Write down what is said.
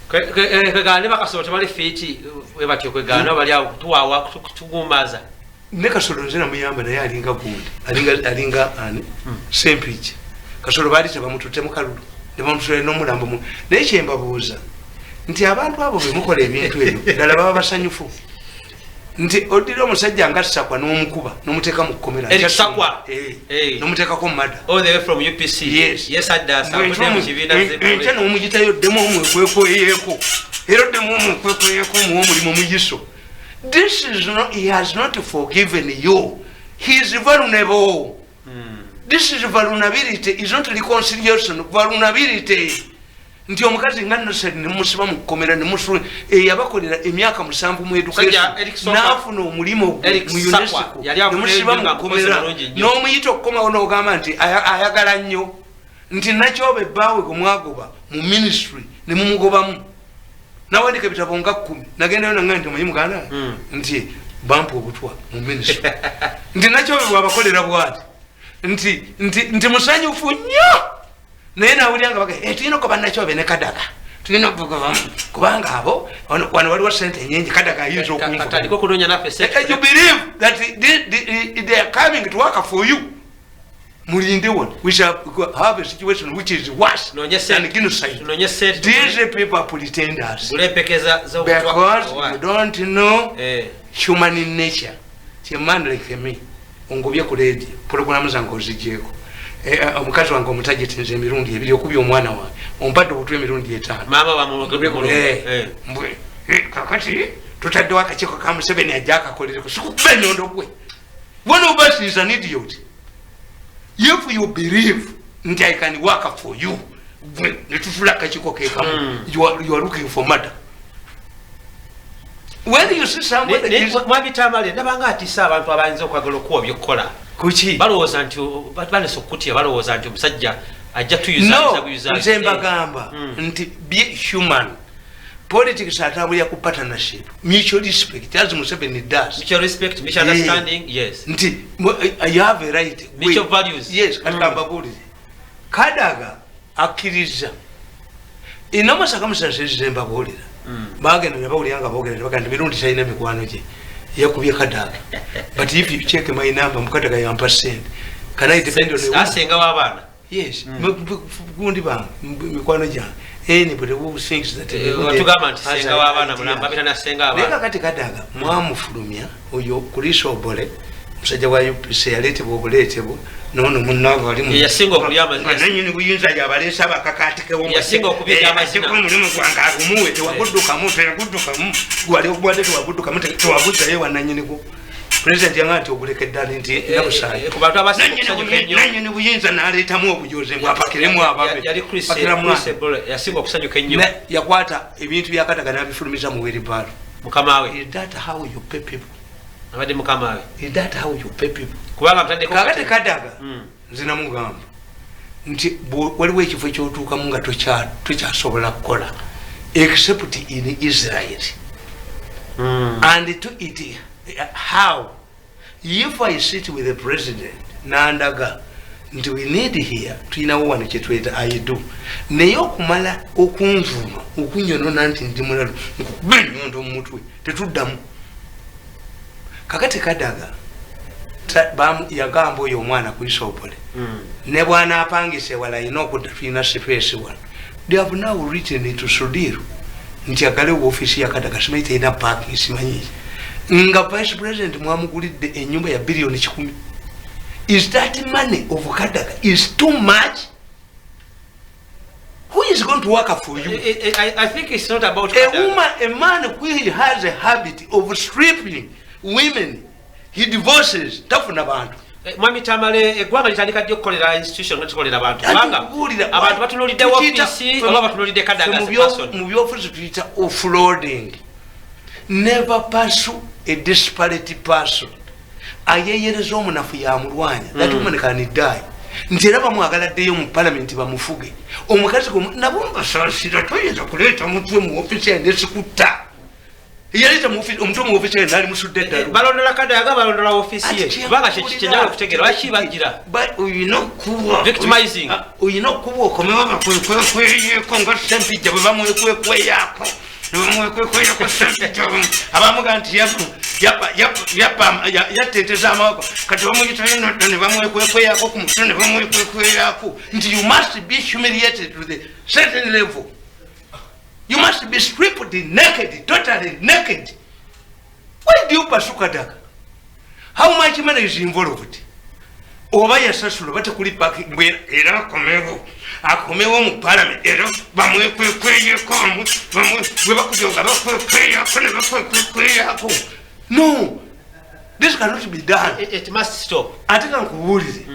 kwegana bakasobola tebali fiti webatyo kwegana bali awo tuwawa kutugumaza ne Kasolo nze namuyamba naye alinga gundi alinga ani Sempiki Kasolo baali tebamutute mu kalulu ne bamutule n'omulambo mu naye kyembabuuza nti abantu abo be mukola ebintu ebyo ddala baba basanyufu nti odira omusajja nga Sakwa n'omukuba n'omuteeka mu kkomera n'omuteekako mada all the way from UPC yes adasa mu kibiina nti n'omugitayo ddemu omwekwekoyeeko era ddemu omwekwekoyeeko muwomulimu muyiso. This is not, he has not forgiven you. He is vulnerable. This is vulnerability. It's not reconciliation. Vulnerability. Nti omukazi nga Nasser ne musiba mu kkomera ne musu yabakolera emyaka 7 mu education n'afuna omulimu mu UNESCO ne musiba mu kkomera n'omuyita okukomawo n'ogamba nti ayagala nnyo nti nakyobe bbaawe gwe mwagoba mu ministry ne mumugobamu nawandika ebitabo nga 10 nagendayo nanga nti omanyi muganda nti bampa obutwa mu ministry nti nakyobe bwabakolera bwati nti musanyufu nnyo naye nawulyanga baga tulina okuba nakyobe ne Kadaga tulina okugobamu kubanga abo wano waliwo sente nyingi Kadaga ayinza okunfuka. You believe that they are coming to work for you. Mulinde one, we shall have a situation which is worse than genocide. These people are pretenders because you don't know human in nature. A man like me, ongobye kuledi programu zangu zijeko. Omukazi wange omutageti nze emirundi ebiri okubya omwana wange ompadde obutwe emirundi 5 mama bamugobye kakati tutaddewo akakiiko ka Museveni ajja akakolereko sikukube enyondo gwe. One of us is an idiot. If you believe nti I can work for you, netutula akakiiko kekamu, you are looking for murder. When you see somebody mwabitamale nabanga atisa abantu abayinza okwagala okuwa byokukola kuki balowooza nti balesa okutya balowooza nti omusajja ajja tuyuza nze mbagamba nti be human. Politics atambulira ku partnership, mutual respect, as Museveni does. Mutual respect, mutual understanding, yes. Nti you have a right. Mutual values. Yes, katambabulire. Kadaga akkiriza. Inama circumstances zembabulira. Bagenda ne bawulyanga boogera baganda mirundi sayina mikwano gye yakubye Kadaga. But if you check my number Mukadaga yampa send. Can I depend on the asenga wabana? Yes. Gundi bang mikwano gyange. Anybody who thinks that senga wabana mulamba bitana senga abana leka kati Kadaga mwamufulumya oyo kulisha obole musajja wa UPC yaletebwa obuletebwa nono munnago ali yasinga okuyama nanyini buyinza yabalesa bakakatike wo yasinga okubika amazina mulimu gwanga agumuwe tewagudduka mutu yagudduka mu gwali ogwade tewagudduka mutu tewagudda yewa nanyini go President yangati obulekeddali nti nabusayi ku bantu abasinga nanyini buyinza naletamu obujoze bwapakiremu ababe yali Chris yasinga okusanyuka ennyo yakwata ebintu bya Kadaga nabifulumiza mu wheelbarrow mukamawe. Is that how you pay people? Abadde mukamawe. Is that how you pay people? Kubanga mtande kakati Kadaga zina mugamba nti waliwo ekifo ekyotuukamu nga tokyasobola kukola except in Israel and to it how if I sit with the president nandaga nti we need here tulinawo wano kyetweta I do naye okumala okunvuma okunyonona nti ndi mulalo nkubenyondo mu mutwe tetuddamu. Kakati Kadaga yagamba oyo omwana kuyisa obole ne bwana apangise wala ina okudda tulina space wano. They have now written into Sudiru nti agalewo ofisi ya Kadaga simaite ina parking simanyi nga vice president mwamugulidde enyumba ya bilioni 10. Is that money of Kadaga is too much? Who is going to work for you? I think it's not about a man who has a habit of stripping women, he divorces tafuna bantu. Mwami Tamale eggwanga litandika ddyo okukolera institution nga tukolera abantu kubanga abantu batunulidde wafisi oba batunulidde Kadaga as a person. Mu by'ofuzi tuyita offloading. Never pursue a disparate person. Ayeyereza omunafu yamulwanya. That woman can die. Nti era bamwagaladdeyo mu parliament bamufuge. Omukazi nabo mbasasira toyinza kuleeta mutwe mu ofisi yandesikutta. yaleta omuntu mu ofisi ye nali musudde ddala balondola kadaga balondola ofisi ye kubanga kyekinyala okutegera lwaki bagira oyina okuba victimizing oyina okuba okomewo bakwekwekweyeko nga sempijja bwe bamwekwekweyako nebamwekwekweyako sempijja abamuga nti yateteza amawoko kati bamuyitayo ne bamwekwekweyako ku mutwe ne bamwekwekweyako nti you must be humiliated to the certain level. You must be stripped naked, totally naked. Why do you pursue Kadaga? How much money is involved? Oba yasasula batekuli back era akomewo mu parliament era bamwekwekweyeko bwe bakujoga bakwekweyako ne bakwekweyako. No, this cannot be done. It must stop. Ate kankubuulire